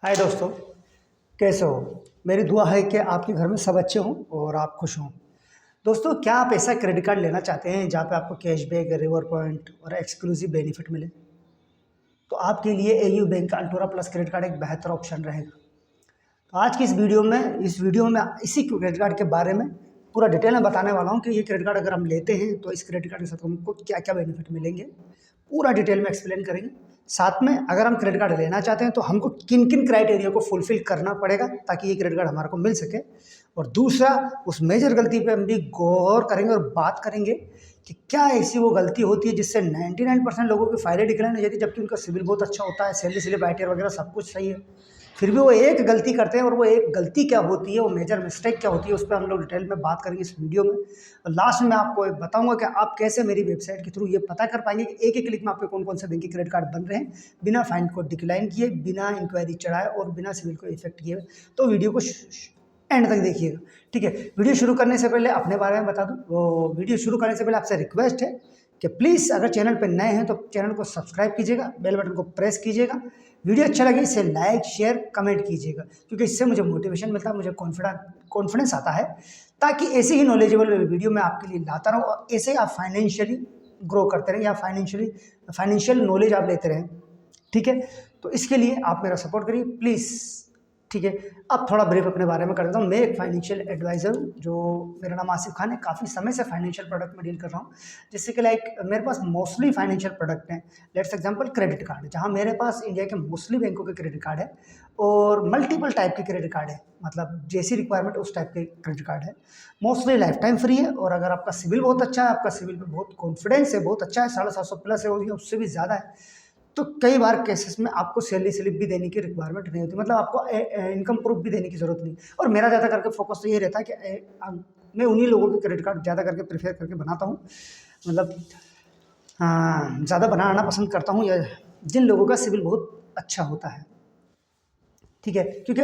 हाय दोस्तों, कैसे हो? मेरी दुआ है कि आपके घर में सब अच्छे हों और आप खुश हों। दोस्तों, क्या आप ऐसा क्रेडिट कार्ड लेना चाहते हैं जहाँ पे आपको कैशबैक, रिवॉर्ड पॉइंट और एक्सक्लूसिव बेनिफिट मिले? तो आपके लिए एयू बैंक का अल्टोरा प्लस क्रेडिट कार्ड एक बेहतर ऑप्शन रहेगा। तो आज की इस वीडियो में इसी क्रेडिट कार्ड के बारे में पूरा डिटेल में बताने वाला हूँ कि ये क्रेडिट कार्ड अगर हम लेते हैं तो इस क्रेडिट कार्ड के साथ हमको क्या क्या बेनिफिट मिलेंगे, पूरा डिटेल में एक्सप्लेन करेंगे। साथ में अगर हम क्रेडिट कार्ड लेना चाहते हैं तो हमको किन किन क्राइटेरिया को फुलफिल करना पड़ेगा ताकि ये क्रेडिट कार्ड हमारे को मिल सके। और दूसरा, उस मेजर गलती पे हम भी गौर करेंगे और बात करेंगे कि क्या ऐसी वो गलती होती है जिससे 99% लोगों के फायदे डिक्लाइन हो जाती है, जबकि उनका सिविल बहुत अच्छा होता है, सैलरी स्लिप आईटीआर वगैरह सब कुछ सही है, फिर भी वो एक गलती करते हैं। और वो एक गलती क्या होती है, वो मेजर मिस्टेक क्या होती है, उस पर हम लोग डिटेल में बात करेंगे इस वीडियो में। और लास्ट में मैं आपको बताऊंगा कि आप कैसे मेरी वेबसाइट के थ्रू ये पता कर पाएंगे कि एक एक क्लिक में आपके कौन कौन से बैंक के क्रेडिट कार्ड बन रहे हैं, बिना फाइन को डिक्लाइन किए, बिना इंक्वायरी चढ़ाए और बिना सिविल को इफेक्ट किए। तो वीडियो को एंड तक देखिएगा, ठीक है। वीडियो शुरू करने से पहले अपने बारे में बता दूं, वो वीडियो शुरू करने से पहले आपसे रिक्वेस्ट है कि प्लीज़ अगर चैनल पर नए हैं तो चैनल को सब्सक्राइब कीजिएगा, बेल बटन को प्रेस कीजिएगा, वीडियो अच्छा लगे इसे लाइक शेयर कमेंट कीजिएगा, क्योंकि इससे मुझे मोटिवेशन मिलता है, मुझे कॉन्फिडेंस आता है, ताकि ऐसे ही नॉलेजेबल वीडियो मैं आपके लिए लाता रहूँ और ऐसे ही आप फाइनेंशियली ग्रो करते रहें या फाइनेंशियल नॉलेज आप लेते रहें, ठीक है। तो इसके लिए आप मेरा सपोर्ट करिए प्लीज़, ठीक है। अब थोड़ा ब्रीफ अपने बारे में कर देता हूँ। मैं एक फाइनेंशियल एडवाइज़र हूँ, जो मेरा नाम आसिफ खान है। काफ़ी समय से फाइनेंशियल प्रोडक्ट में डील कर रहा हूँ, जिससे कि लाइक मेरे पास मोस्टली फाइनेंशियल प्रोडक्ट हैं। लेट्स एग्जांपल क्रेडिट कार्ड, जहाँ मेरे पास इंडिया के मोस्टली बैंकों के क्रेडिट कार्ड है और मल्टीपल टाइप के क्रेडिट कार्ड है, मतलब जैसी रिक्वायरमेंट उस टाइप के क्रेडिट कार्ड है। मोस्टली लाइफ टाइम फ्री है, और अगर आपका सिविल बहुत अच्छा है, आपका सिविल पे बहुत कॉन्फिडेंस है, बहुत अच्छा है, 750 प्लस है और उससे भी ज़्यादा है, तो कई बार केसेस में आपको सैलरी स्लिप भी देने की रिक्वायरमेंट नहीं होती, मतलब आपको इनकम प्रूफ भी देने की ज़रूरत नहीं। और मेरा ज़्यादा करके फोकस तो ये रहता है कि मैं उन्हीं लोगों के क्रेडिट कार्ड ज़्यादा करके प्रेफर करके बनाता हूँ, मतलब हाँ, ज़्यादा बनाना पसंद करता हूँ, या जिन लोगों का सिविल बहुत अच्छा होता है, ठीक है। क्योंकि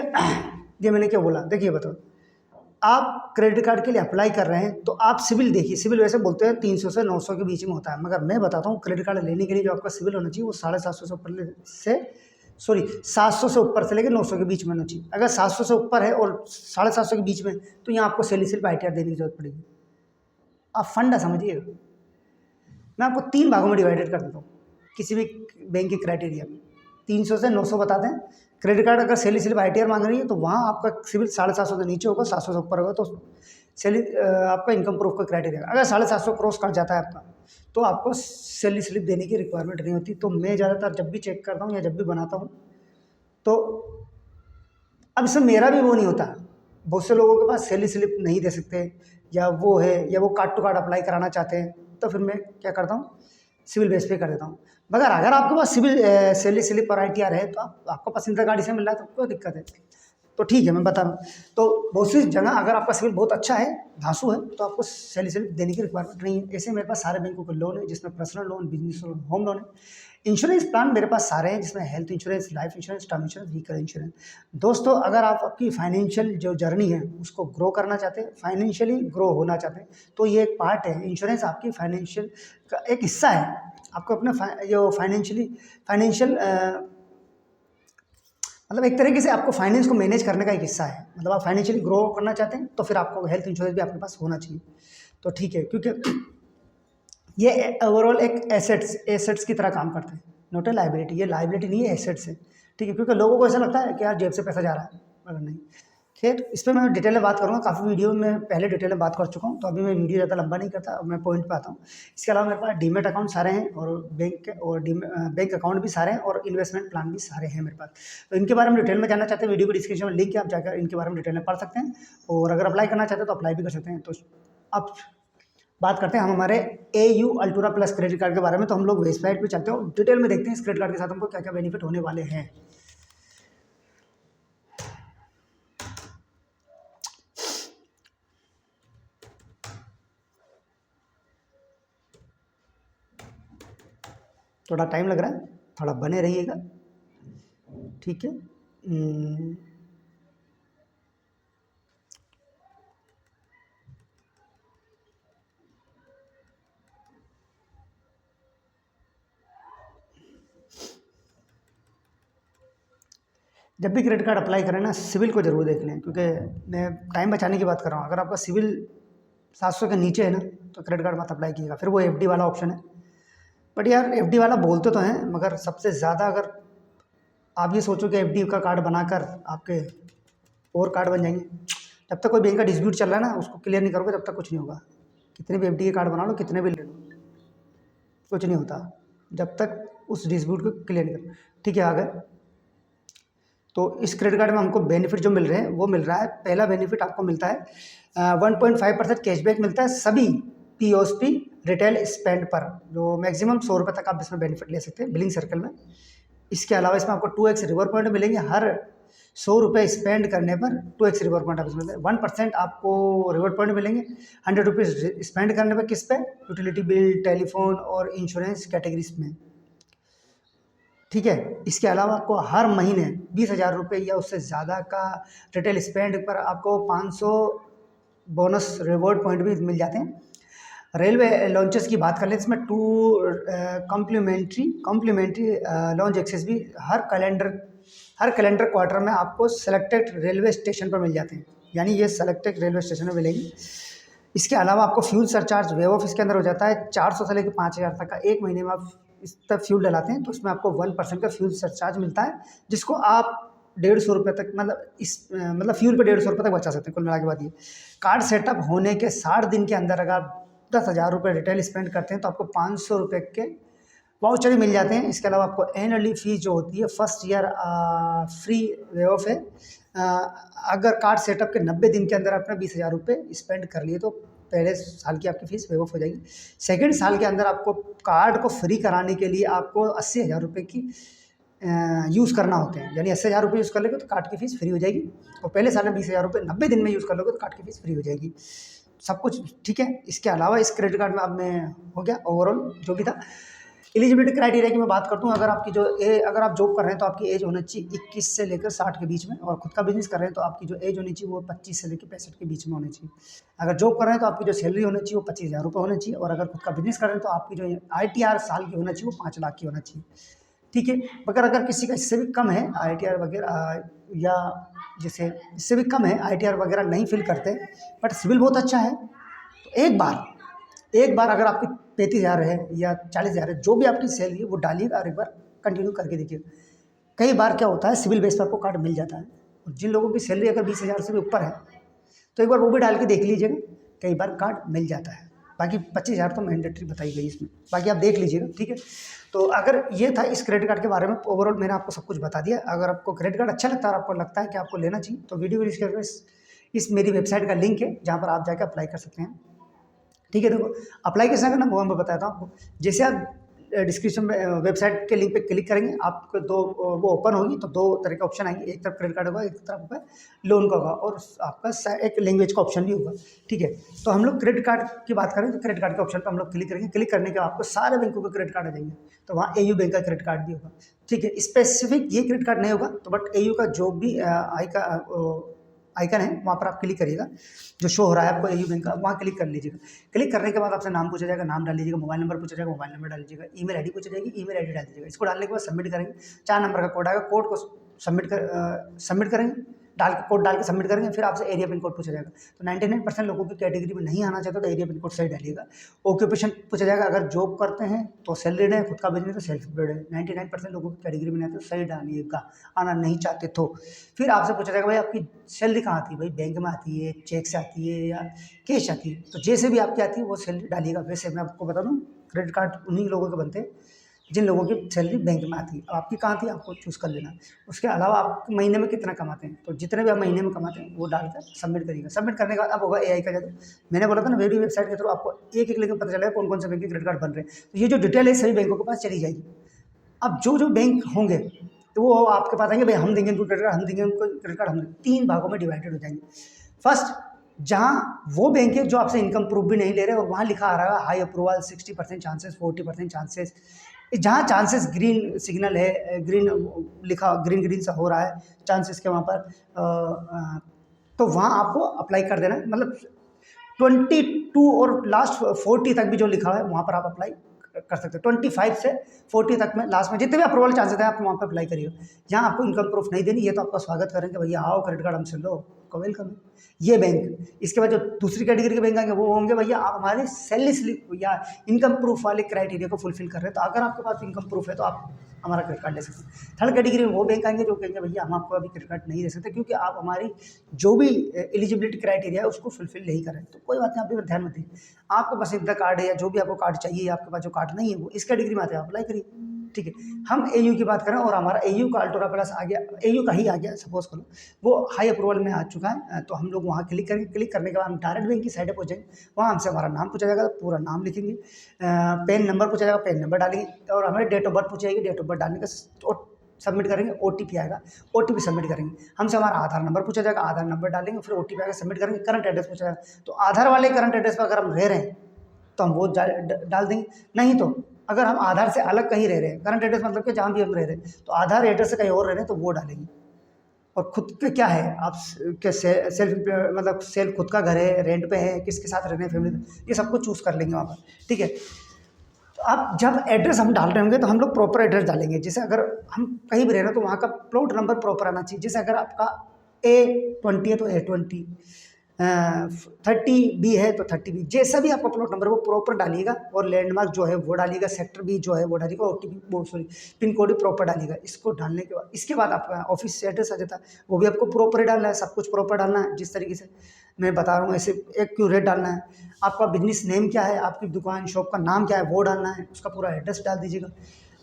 ये मैंने क्या बोला, देखिए बताओ, आप क्रेडिट कार्ड के लिए अप्लाई कर रहे हैं तो आप सिविल देखिए। सिविल वैसे बोलते हैं 300 से 900 के बीच में होता है, मगर मैं बताता हूँ क्रेडिट कार्ड लेने के लिए जो आपका सिविल होना चाहिए वो 750 से ऊपर से, सॉरी 700 से ऊपर से लेकर 900 के बीच में होना चाहिए। अगर 700 से ऊपर है और 750 के बीच में, तो यहाँ आपको सैलरी स्लिप आईटीआर देने की जरूरत पड़ेगी। आप फंडा समझिएगा। मैं आपको 3 भागों में डिवाइडेड कर देता हूँ किसी भी बैंक के क्राइटेरिया में। 300 से 900 बता दें। क्रेडिट कार्ड अगर सैलरी स्लिप आईटीआर मांग रही है तो वहाँ आपका सिविल 750 से नीचे होगा, 700 से ऊपर होगा तो सैलरी आपका इनकम प्रूफ का क्राइटेरिया। अगर 750 क्रॉस कर जाता है आपका, तो आपको सैलरी स्लिप देने की रिक्वायरमेंट नहीं होती। तो मैं ज़्यादातर जब भी चेक करता हूँ या जब भी बनाता हूँ, तो अब इसमें मेरा भी वो नहीं होता। बहुत से लोगों के पास सैलरी स्लिप नहीं दे सकते, या वो है, या वो कार्ड टू कार्ड अप्लाई कराना चाहते हैं, तो फिर मैं क्या करता हूँ, सिविल बेस पे कर देता हूँ। मगर अगर आपके पास सिविल सैलरी स्लिप और आईटीआर है तो आपको पसंदीदा गाड़ी से मिल रहा है तो कोई दिक्कत है, तो ठीक है, मैं बता रहा हूँ। तो बहुत सी जगह अगर आपका सिविल बहुत अच्छा है, धांसू है, तो आपको सैलरी स्लिप देने की रिक्वायरमेंट नहीं है। ऐसे मेरे पास सारे बैंकों के लोन है, जिसमें personal loan, business loan, home loan है। इंश्योरेंस प्लान मेरे पास सारे हैं, जिसमें health insurance, life insurance, term insurance, vehicle insurance. दोस्तों, अगर आप आपकी फाइनेंशियल जो जर्नी है उसको ग्रो करना चाहते हैं, फाइनेंशियली ग्रो होना चाहते हैं, तो ये एक पार्ट है। इंश्योरेंस आपकी फाइनेंशियल का एक हिस्सा है। आपको अपना जो फाइनेंशियल मतलब एक तरीके से आपको फाइनेंस को मैनेज करने का एक हिस्सा है। मतलब आप फाइनेंशियली ग्रो करना चाहते हैं तो फिर आपको हेल्थ इंश्योरेंस भी आपके पास होना चाहिए, तो ठीक है। क्योंकि ये ओवरऑल एक एसेट्स की तरह काम करते हैं, नॉट ए लाइबिलिटी। ये लाइबिलिटी नहीं है, एसेट्स है, ठीक है। क्योंकि लोगों को ऐसा लगता है कि यार जेब से पैसा जा रहा है, मगर नहीं। खैर, इस पर मैं डिटेल में बात करूँगा, काफ़ी वीडियो में पहले डिटेल में बात कर चुका हूँ, तो अभी मैं वीडियो ज़्यादा लंबा नहीं करता, अब मैं पॉइंट पे आता हूँ। इसके अलावा मेरे पास डीमेट अकाउंट सारे हैं, और बैंक अकाउंट भी सारे हैं, और इन्वेस्टमेंट प्लान भी सारे हैं मेरे पास। तो इनके बारे में डिटेल में जानना चाहते हैं, वीडियो को डिस्क्रिप्शन में लिंक है, आप जाकर इनके बारे में डिटेल में पढ़ सकते हैं, और अगर अप्लाई करना चाहते हैं तो अप्लाई भी कर सकते हैं। तो अब बात करते हैं हम हमारे एयू अल्टोरा प्लस क्रेडिट कार्ड के बारे में। तो हम लोग वेबसाइट पे चलते हैं और डिटेल में देखते हैं इस क्रेडिट कार्ड के साथ हमको क्या क्या बेनिफिट होने वाले हैं। थोड़ा टाइम लग रहा है, थोड़ा बने रहिएगा, ठीक है। जब भी क्रेडिट कार्ड अप्लाई करें ना, सिविल को ज़रूर देख लें, क्योंकि मैं टाइम बचाने की बात कर रहा हूँ। अगर आपका सिविल 700 के नीचे है ना, तो क्रेडिट कार्ड मत अप्लाई कीजिएगा। फिर वो एफडी वाला ऑप्शन है, बट यार एफडी वाला बोलते तो हैं, मगर सबसे ज़्यादा अगर आप ये सोचो कि एफडी का कार्ड बनाकर आपके और कार्ड बन जाएंगे, जब तक कोई बैंक का डिस्प्यूट चल रहा है ना, उसको क्लियर नहीं करोगे तब तक कुछ नहीं होगा। कितने भी एफडी के कार्ड बना लो, कितने भी ले लो, कुछ नहीं होता जब तक उस डिस्प्यूट को क्लियर नहीं करो। ठीक है, आ गए। तो इस क्रेडिट कार्ड में हमको बेनिफिट जो मिल रहे हैं वो मिल रहा है। पहला बेनिफिट आपको मिलता है 1.5% कैशबैक मिलता है सभी पीओएसपी रिटेल स्पेंड पर, जो मैक्सिमम 100 रुपये तक आप इसमें बेनिफिट ले सकते हैं बिलिंग सर्कल में। इसके अलावा इसमें आपको 2x रिवॉर्ड पॉइंट मिलेंगे। हर 100 रुपये स्पेंड करने पर 2x रिवॉर्ड पॉइंट आप इसमें 1% आपको रिवॉर्ड पॉइंट मिलेंगे। 100 रुपीज़ स्पेंड करने पर किस पे? यूटिलिटी बिल, टेलीफोन और इंश्योरेंस कैटेगरीज में। ठीक है, इसके अलावा आपको हर महीने 20,000 रुपये या उससे ज़्यादा का रिटेल स्पेंड पर आपको 500 बोनस रिवॉर्ड पॉइंट भी मिल जाते हैं। रेलवे लॉन्चेस की बात कर लें, इसमें 2 कॉम्प्लीमेंट्री लॉन्च एक्सेस भी हर कैलेंडर क्वार्टर में आपको सेलेक्टेड रेलवे स्टेशन पर मिल जाते हैं, यानी ये सेलेक्टेड रेलवे स्टेशन में मिलेगी। इसके अलावा आपको फ्यूल सरचार्ज वेव ऑफ इसके अंदर हो जाता है। 400 से लेकर 5,000 तक का एक महीने में आप इस तक फ्यूल डलाते हैं तो उसमें आपको 1% का फ्यूल सरचार्ज मिलता है, जिसको आप 150 रुपये तक मतलब फ्यूल पे 150 रुपये तक बचा सकते हैं। कुल मिला के बात ये, कार्ड सेटअप होने के 60 दिन के अंदर अगर आप 10,000 रुपये रिटेल स्पेंड करते हैं तो आपको 500 रुपये के वाउचर ही मिल जाते हैं। इसके अलावा आपको एनुअली फीस जो होती है first year free way of है। अगर कार्ड सेटअप के 90 दिन के अंदर आपने 20,000 रुपये स्पेंड कर लिए तो पहले साल की आपकी फ़ीस वेव ऑफ हो जाएगी। सेकंड साल के अंदर आपको कार्ड को फ्री कराने के लिए आपको 80,000 रुपये की यूज़ करना होते हैं, यानी 80,000 रुपये यूज़ कर लेंगे तो कार्ड की फ़ीस फ्री हो जाएगी। और पहले साल में 20,000 रुपये 90 दिन में यूज़ कर लोगे तो कार्ड की फ़ीस फ्री हो जाएगी। सब कुछ ठीक है। इसके अलावा इस क्रेडिट कार्ड में अब मैं हो गया ओवरऑल जो भी था। एलिजिबिलिटी क्राइटेरिया की मैं बात करता हूँ, अगर आपकी अगर आप जॉब कर रहे हैं तो आपकी एज होनी चाहिए 21 से लेकर 60 के बीच में, और खुद का बिजनेस कर रहे हैं तो आपकी जो एज होनी चाहिए वो 25 से लेकर 65 के बीच में होनी चाहिए। अगर जॉब कर रहे हैं तो आपकी जो सैलरी होनी चाहिए वो 25,000 रुपये होनी चाहिए, और अगर खुद का बिजनेस कर रहे हैं तो आपकी जो ITR साल की होना चाहिए वो 5 लाख की होना चाहिए। ठीक है, मगर अगर किसी का इससे भी कम है ITR वगैरह, या जैसे इससे भी कम है ITR वगैरह नहीं फिल करते बट सिविल बहुत अच्छा है, तो एक बार अगर आपकी 35,000 है या 40,000 है, जो भी आपकी सैलरी है वो डालिएगा और एक बार कंटिन्यू करके देखिएगा। कई बार क्या होता है सिविल बेस पर आपको कार्ड मिल जाता है, और जिन लोगों की सैलरी अगर 20,000 से भी ऊपर है तो एक बार वो भी डाल के देख लीजिएगा, कई बार कार्ड मिल जाता है। बाकी 25,000 तो मैंडेटरी बताई गई इसमें, बाकी आप देख लीजिएगा। ठीक है, तो अगर ये था इस क्रेडिट कार्ड के बारे में, ओवरऑल मैंने आपको सब कुछ बता दिया। अगर आपको क्रेडिट कार्ड अच्छा लगता है और आपको लगता है कि आपको लेना चाहिए तो वीडियो को डिस्क्रिप्शन में इस मेरी वेबसाइट का लिंक है जहाँ पर आप जाकर अप्लाई कर सकते हैं। ठीक है, देखो अप्लाई कैसे करना वो मैं बताता हूँ आपको। जैसे आप डिस्क्रिप्शन में वेबसाइट के लिंक पे क्लिक करेंगे, आपको वो ओपन होगी तो 2 तरह के ऑप्शन आएंगे, एक तरफ क्रेडिट कार्ड होगा, एक तरफ आपका लोन का होगा, और आपका एक लैंग्वेज का ऑप्शन भी होगा। ठीक है, तो हम लोग क्रेडिट कार्ड की बात करें तो क्रेडिट कार्ड के ऑप्शन पर हम लोग क्लिक करेंगे। क्लिक करने के बाद आपको सारे बैंकों के क्रेडिट कार्ड आ जाएंगे, तो वहाँ AU बैंक का क्रेडिट कार्ड भी होगा। ठीक है, स्पेसिफिक ये क्रेडिट कार्ड नहीं होगा तो बट AU का जो भी आइकन है वहाँ पर आप क्लिक करिएगा, जो शो हो रहा है आपको AU बैंक का, वहाँ क्लिक कर लीजिएगा। क्लिक करने के बाद आपसे नाम पूछा जाएगा, नाम डाल लीजिएगा, मोबाइल नंबर पूछा जाएगा, मोबाइल नंबर डाल लीजिएगा, ईमेल आईडी पूछा जाएगी, ईमेल आईडी डाल दीजिएगा। इसको डालने के बाद सबमिट करेंगे, 4 नंबर का कोड आएगा, कोड को सबमिट करेंगे, कोड डाल के सबमिट करेंगे, फिर आपसे एरिया पिन कोड पूछा जाएगा। तो 99% लोगों की कैटेगरी में नहीं आना चाहता तो एरिया पिन कोड सही डालिएगा। ऑक्यूपेशन पूछा जाएगा, अगर जॉब करते हैं तो सैलरीड है, खुद का बिजनेस तो सेल्फ एम्प्लॉयड है। 99% लोगों की कैटेगरी में नहीं आता तो सही डालिएगा, आना नहीं चाहते तो। फिर आपसे पूछा जाएगा भाई आपकी सैलरी कहाँ आती है, भाई बैंक में आती है, चेक से आती है या कैश आती है, तो जैसे भी आपकी आती है वो सैलरी डालिएगा। वैसे मैं आपको बता दूँ क्रेडिट कार्ड उन्हीं लोगों के बनते हैं जिन लोगों की सैलरी बैंक में आती है। आपकी कहाँ थी आपको चूज़ कर लेना। उसके अलावा आप महीने में कितना कमाते हैं, तो जितने भी आप महीने में कमाते हैं वो डालकर सबमिट करिएगा। सबमिट करने के बाद अब होगा AI का जादू। मैंने बोला था ना मेरी वेबसाइट के थ्रू आपको एक लिंक में पता चलेगा कौन कौन से बैंक के क्रेडिट कार्ड बन रहे हैं, तो ये जो डिटेल है सभी बैंकों के पास चली जाएगी। अब जो बैंक होंगे तो वो आपके पास आएंगे, भाई हम देंगे उनको क्रेडिट कार्ड, हम देंगे उनको क्रेडिट कार्ड, हम 3 भागों में डिवाइडेड हो जाएंगे। फर्स्ट, जहाँ वो बैंक है जो आपसे इनकम प्रूफ भी नहीं ले रहे और वहाँ लिखा आ रहा है हाई अप्रूवल, 60% चांसेस, 40% चांसेस, जहाँ चांसेस ग्रीन सिग्नल है, ग्रीन लिखा, ग्रीन सा हो रहा है चांसेस के वहाँ पर, तो वहाँ आपको अप्लाई कर देना है। मतलब 22 और लास्ट 40 तक भी जो लिखा है वहाँ पर आप अप्लाई कर सकते हो। 25 से 40 तक में लास्ट में जितने भी अप्रूवल चांसेस हैं आप वहाँ पे अप्लाई करिए। जहाँ आपको इनकम प्रूफ नहीं देनी, ये तो आपका स्वागत करेंगे, भैया आओ क्रेडिट कार्ड हमसे लो, आपका वेलकम है। ये बैंक, इसके बाद जो दूसरी कैटेगरी के बैंक आएंगे वो होंगे भैया आप हमारे सैलरी स्लिप या इनकम प्रूफ वाले क्राइटेरिया को फुलफिल कर रहे हैं, तो अगर आपके पास इनकम प्रूफ है तो आप हमारा क्रेडिट कार्ड ले सकते हैं। थर्ड कैटेगरी में वो बैंक आएंगे जो कहेंगे भैया हम आपको अभी क्रेडिट कार्ड नहीं दे सकते क्योंकि आप हमारी जो भी एलिजिबिलिटी क्राइटेरिया है उसको फुलफिल नहीं करें, तो कोई बात नहीं, आप भी ध्यान मत दीजिए। आपके पास इंदिरा कार्ड है या जो भी आपको कार्ड चाहिए, आपके पास जो कार्ड नहीं है वो इस कैटेगरी में आते हैं, आप अप्लाई करिए, ठीक है। हम एयू की बात करें और हमारा एयू का अल्टोरा प्लस आ गया, एयू का ही आ गया सपोज करो, वो हाई अप्रूवल में आ चुका है, तो हम लोग वहाँ क्लिक करेंगे। क्लिक करने के बाद हम डायरेक्ट बैंक की साइड पर पहुँचेंगे, वहाँ हमसे हमारा नाम पूछा जाएगा, तो पूरा नाम लिखेंगे, पैन नंबर पूछा जाएगा, पैन नंबर डालेंगे और हमें डेट ऑफ बर्थ पूछेगी, डेट ऑफ बर्थ डालने का सबमिट करेंगे, ओटीपी आएगा, ओटीपी सबमिट करेंगे। हमसे हमारा आधार नंबर पूछा जाएगा, आधार नंबर डालेंगे, फिर ओटीपी आएगा, सबमिट करेंगे। करंट एड्रेस पूछा जाएगा, तो आधार वाले करंट एड्रेस पर अगर हम रह रहे हैं तो हम वो डाल देंगे, नहीं तो अगर हम आधार से अलग कहीं रह रहे हैं, करंट एड्रेस मतलब कि जहाँ भी हम रह रहे हैं, तो आधार एड्रेस से कहीं और रह रहे हैं तो वो डालेंगे। और खुद के क्या है, आप क्या सेल्फ मतलब सेल्फ खुद का घर है, रेंट पे है, किसके साथ रहने हैं, फैमिली, ये सब कुछ चूज़ कर लेंगे वहाँ पर, ठीक है। तो अब जब एड्रेस हम डाल रहे होंगे तो हम लोग प्रॉपर एड्रेस डालेंगे। जैसे अगर हम कहीं भी रह रहे हैं तो वहाँ का प्लॉट नंबर प्रॉपर आना चाहिए। जैसे अगर आपका A20 है तो A20, 30B है तो 30B, जैसा भी आपका प्लॉट नंबर वो प्रॉपर डालिएगा और लैंडमार्क जो है वो डालिएगा, सेक्टर भी जो है वो डालिएगा, ओटीपी वो सॉरी पिन कोड भी प्रॉपर डालिएगा। इसको डालने के बाद इसके बाद आपका ऑफिस एड्रेस आ जाता है, वो भी आपको प्रॉपर ही डालना है, सब कुछ प्रॉपर डालना है जिस तरीके से मैं बता रहा हूँ, ऐसे एक्यूरेट डालना है। आपका बिजनेस नेम क्या है, आपकी दुकान शॉप का नाम क्या है वो डालना है, उसका पूरा एड्रेस डाल दीजिएगा।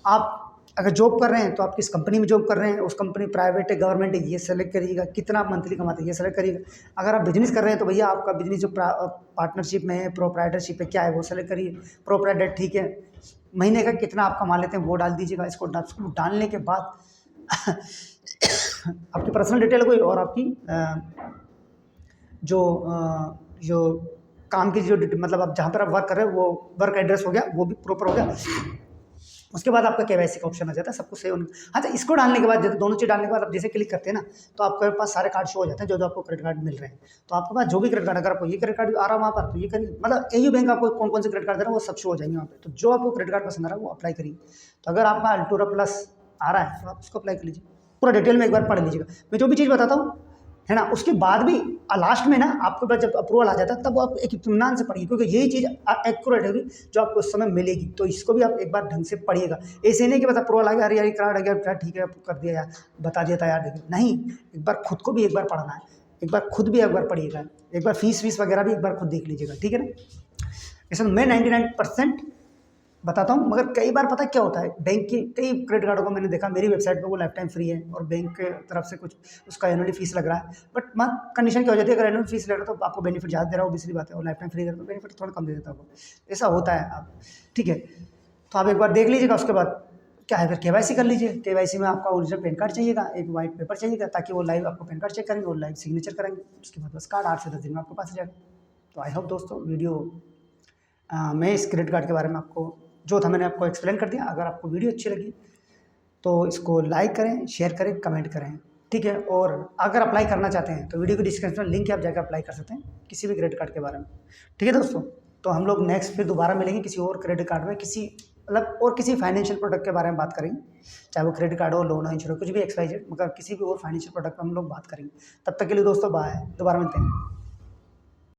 आप अगर जॉब कर रहे हैं तो आप किस कंपनी में जॉब कर रहे हैं, उस कंपनी प्राइवेट है गवर्नमेंट है ये सेलेक्ट करिएगा, कितना आप मंथली कमाते हैं ये सेलेक्ट करिएगा। अगर आप बिजनेस कर रहे हैं तो भैया आपका बिजनेस जो पार्टनरशिप में है, प्रोप्राइटरशिप है, क्या है वो सेलेक्ट करिए, प्रोप्राइटर ठीक है, महीने का कितना आप कमा लेते हैं वो डाल दीजिएगा। इसको डालने के बाद आपकी पर्सनल डिटेल कोई और आपकी जो काम की जो मतलब आप जहाँ पर आप वर्क कर रहे हो वो वर्क एड्रेस हो गया, वो भी प्रॉपर हो गया। उसके बाद आपका केवाईसी का ऑप्शन आ जाता है, सब कुछ सही होने। हाँ, तो इसको डालने के बाद दोनों चीज़ डालने के बाद आप जैसे क्लिक करते हैं ना तो आपके पास सारे कार्ड शो हो जाते हैं जो आपको क्रेडिट कार्ड मिल रहे हैं। तो आपके पास जो भी क्रेडिट कार्ड, अगर आपको ये क्रेडिट कार्ड आ रहा है वहाँ पर तो ये करिए, मतलब एयू बैंक आपको कौन कौन से क्रेडिट कार्ड दे रहा है वो सब शो हो जाएंगे वहाँ पे। तो जो आपको क्रेडिट कार्ड पसंद आ रहा है वो अप्लाई करिए। तो अगर आपका अल्टोरा प्लस आ रहा है तो आप उसको अप्लाई कर लीजिए, पूरा डिटेल में एक बार पढ़ लीजिएगा। मैं जो भी चीज़ बताता हूँ है ना, उसके बाद भी लास्ट में ना आपके पास जब अप्रूवल आ जाता है तब आप एक इत्मीनान से पढ़िए, क्योंकि यही चीज़ एक्यूरेट होगी जो आपको उस समय मिलेगी। तो इसको भी आप एक बार ढंग से पढ़िएगा, ऐसे नहीं कि बस अप्रूवल आ गया, अरे यार कार्ड आ गया, ठीक है कर दिया यार, बता दिया था यार, देखिए नहीं, एक बार खुद को भी एक बार पढ़ना है, एक बार खुद भी एक बार पढ़िएगा, एक बार फीस वगैरह भी एक बार खुद देख लीजिएगा, ठीक है ना। ऐसा मैं 99% बताता हूँ, मगर कई बार पता क्या होता है, बैंक की कई क्रेडिट कार्डों को मैंने देखा मेरी वेबसाइट पे वो लाइफ टाइम फ्री है और बैंक के तरफ से कुछ उसका एनुअली फीस लग रहा है, बट कंडीशन क्या हो जाती है, अगर एनुअल फीस ले रहा है तो आपको बेनिफिट ज़्यादा दे रहा हो, दूसरी बात है, और लाइफ टाइम फ्री दे रहा है तो बेनिफिट थोड़ा कम दे देता है, ऐसा होता है। आप ठीक है, तो आप एक बार देख लीजिएगा। उसके बाद क्या है, फिर केवाईसी कर लीजिए। केवाईसी में आपका ओरिजिनल पैन कार्ड चाहिएगा, एक वाइट पेपर चाहिएगा, ताकि वो लाइव आपको पैन कार्ड चेक करेंगे और लाइव सिग्नेचर करेंगे। उसके बाद बस कार्ड 8 से 10 दिन में आपके पास आ जाएगा। तो आई होप दोस्तों वीडियो मैं इस क्रेडिट कार्ड के बारे में आपको जो था मैंने आपको एक्सप्लेन कर दिया। अगर आपको वीडियो अच्छी लगी तो इसको लाइक करें, शेयर करें, कमेंट करें, ठीक है। और अगर अप्लाई करना चाहते हैं तो वीडियो के डिस्क्रिप्शन में लिंक है, आप जाकर अप्लाई कर सकते हैं किसी भी क्रेडिट कार्ड के बारे में, ठीक है दोस्तों। तो हम लोग नेक्स्ट फिर दोबारा मिलेंगे किसी और क्रेडिट कार्ड में, किसी मतलब और किसी फाइनेंशियल प्रोडक्ट के बारे में बात करेंगे, चाहे वो क्रेडिट कार्ड हो, लोन हो, इंश्योरेंस, कुछ भी XYZ, मगर किसी भी और फाइनेंशियल प्रोडक्ट पर हम लोग बात करेंगे। तब तक के लिए दोस्तों बाय, दोबारा मिलते हैं।